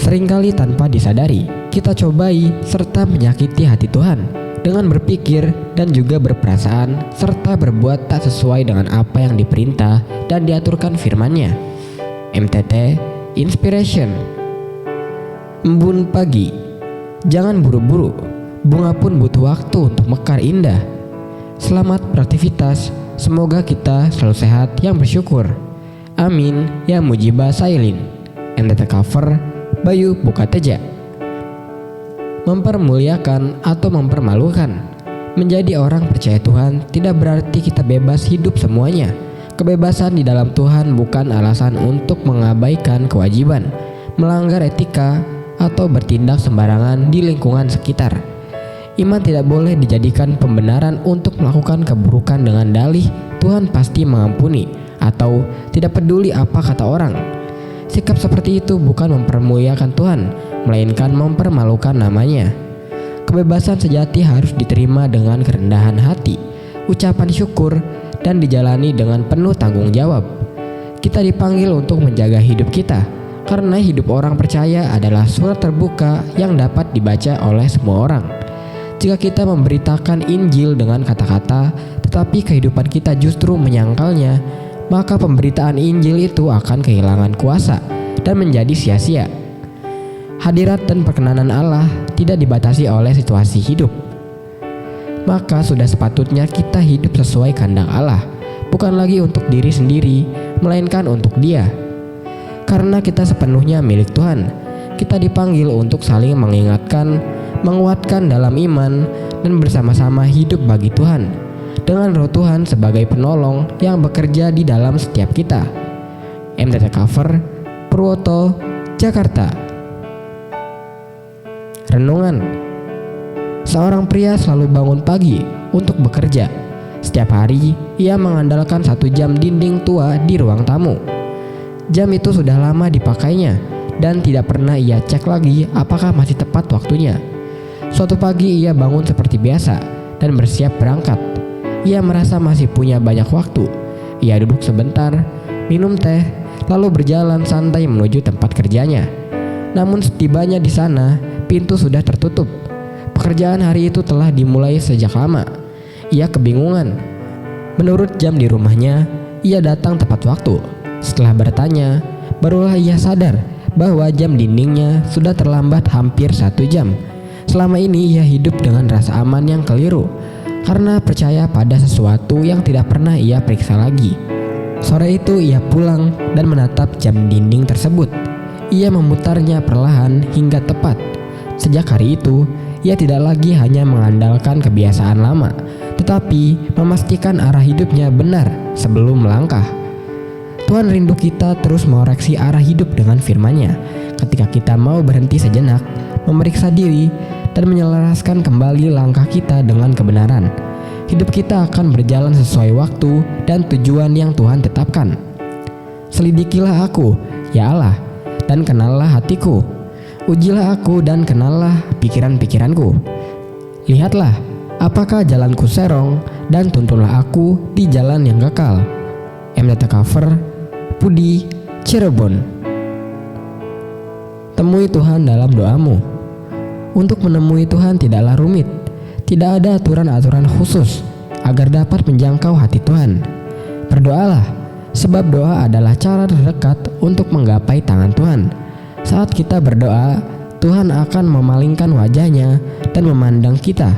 Seringkali tanpa disadari, kita cobai serta menyakiti hati Tuhan dengan berpikir dan juga berperasaan serta berbuat tak sesuai dengan apa yang diperintah dan diaturkan firman-Nya. MTT Inspiration. Embun pagi. Jangan buru-buru, bunga pun butuh waktu untuk mekar indah. Selamat beraktivitas, semoga kita selalu sehat yang bersyukur. Amin, ya mujibah sailin. MTT cover Bayu Bukateja. Mempermuliakan atau mempermalukan. Menjadi orang percaya Tuhan tidak berarti kita bebas hidup semuanya. Kebebasan di dalam Tuhan bukan alasan untuk mengabaikan kewajiban, melanggar etika, atau bertindak sembarangan di lingkungan sekitar. Iman tidak boleh dijadikan pembenaran untuk melakukan keburukan dengan dalih Tuhan pasti mengampuni atau tidak peduli apa kata orang. Sikap seperti itu bukan mempermuliakan Tuhan, melainkan mempermalukan namanya. Kebebasan sejati harus diterima dengan kerendahan hati, ucapan syukur, dan dijalani dengan penuh tanggung jawab. Kita dipanggil untuk menjaga hidup kita, karena hidup orang percaya adalah surat terbuka yang dapat dibaca oleh semua orang. Jika kita memberitakan Injil dengan kata-kata, tetapi kehidupan kita justru menyangkalnya, maka pemberitaan Injil itu akan kehilangan kuasa dan menjadi sia-sia. Hadirat dan perkenanan Allah tidak dibatasi oleh situasi hidup. Maka sudah sepatutnya kita hidup sesuai kehendak Allah, bukan lagi untuk diri sendiri, melainkan untuk Dia. Karena kita sepenuhnya milik Tuhan, kita dipanggil untuk saling mengingatkan, menguatkan dalam iman, dan bersama-sama hidup bagi Tuhan dengan Roh Tuhan sebagai penolong yang bekerja di dalam setiap kita. MTT cover Purwoto, Jakarta. Renungan. Seorang pria selalu bangun pagi untuk bekerja. Setiap hari ia mengandalkan 1 jam dinding tua di ruang tamu. Jam itu sudah lama dipakainya dan tidak pernah ia cek lagi apakah masih tepat waktunya. Suatu pagi ia bangun seperti biasa dan bersiap berangkat. Ia merasa masih punya banyak waktu. Ia duduk sebentar, minum teh, lalu berjalan santai menuju tempat kerjanya. Namun setibanya di sana, pintu sudah tertutup. Pekerjaan hari itu telah dimulai sejak lama. Ia kebingungan. Menurut jam di rumahnya, ia datang tepat waktu. Setelah bertanya, barulah ia sadar bahwa jam dindingnya sudah terlambat hampir 1 jam. Selama ini ia hidup dengan rasa aman yang keliru, karena percaya pada sesuatu yang tidak pernah ia periksa lagi. Sore itu ia pulang dan menatap jam dinding tersebut. Ia memutarnya perlahan hingga tepat. Sejak hari itu, ia tidak lagi hanya mengandalkan kebiasaan lama, tetapi memastikan arah hidupnya benar sebelum melangkah. Tuhan rindu kita terus mengoreksi arah hidup dengan firman-Nya. Ketika kita mau berhenti sejenak, memeriksa diri, dan menyelaraskan kembali langkah kita dengan kebenaran, hidup kita akan berjalan sesuai waktu dan tujuan yang Tuhan tetapkan. Selidikilah aku, ya Allah, dan kenallah hatiku. Ujilah aku dan kenallah pikiran-pikiranku. Lihatlah, apakah jalanku serong, dan tuntunlah aku di jalan yang kekal. MTT cover Pudi, Cirebon. Temui Tuhan dalam doamu. Untuk menemui Tuhan tidaklah rumit. Tidak ada aturan-aturan khusus agar dapat menjangkau hati Tuhan. Berdoalah, sebab doa adalah cara terdekat untuk menggapai tangan Tuhan. Saat kita berdoa, Tuhan akan memalingkan wajahnya dan memandang kita.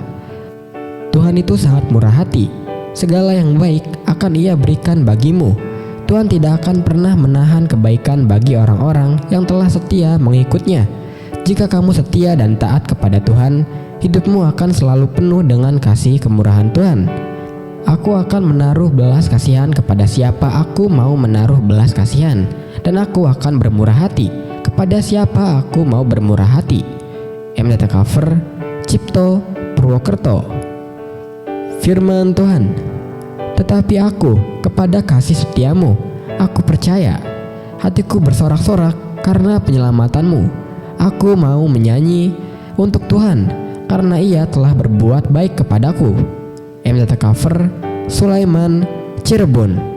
Tuhan itu sangat murah hati. Segala yang baik akan Ia berikan bagimu. Tuhan tidak akan pernah menahan kebaikan bagi orang-orang yang telah setia mengikutnya. Jika kamu setia dan taat kepada Tuhan, hidupmu akan selalu penuh dengan kasih kemurahan Tuhan. Aku akan menaruh belas kasihan kepada siapa aku mau menaruh belas kasihan, dan aku akan bermurah hati kepada siapa aku mau bermurah hati. MTT cover Cipto, Purwokerto. Firman Tuhan. Tetapi aku kepada kasih setiamu, aku percaya. Hatiku bersorak-sorak karena penyelamatanmu. Aku mau menyanyi untuk Tuhan karena Ia telah berbuat baik kepadaku. MTT cover Sulaiman, Cirebon.